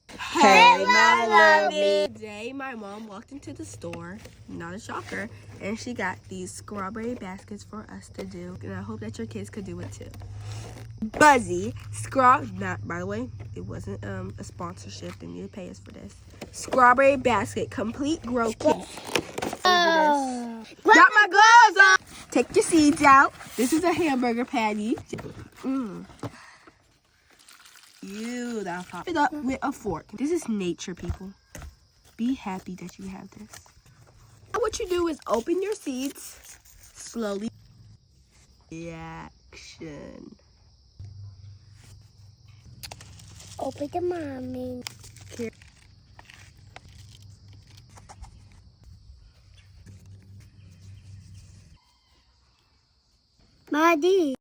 Hey, my lovey. Today, my mom walked into the store, not a shocker, and she got these strawberry baskets for us to do. And I hope that your kids could do it too. Buzzy, not, by the way, it wasn't a sponsorship. They need to pay us for this. Strawberry basket, complete grow kit. Got my gloves on. Take your seeds out. This is a hamburger patty. Ew, that pop it up with a fork. This is nature, people. Be happy that you have this. Now what you do is open your seeds slowly. Reaction. Open the mommy. Maddie.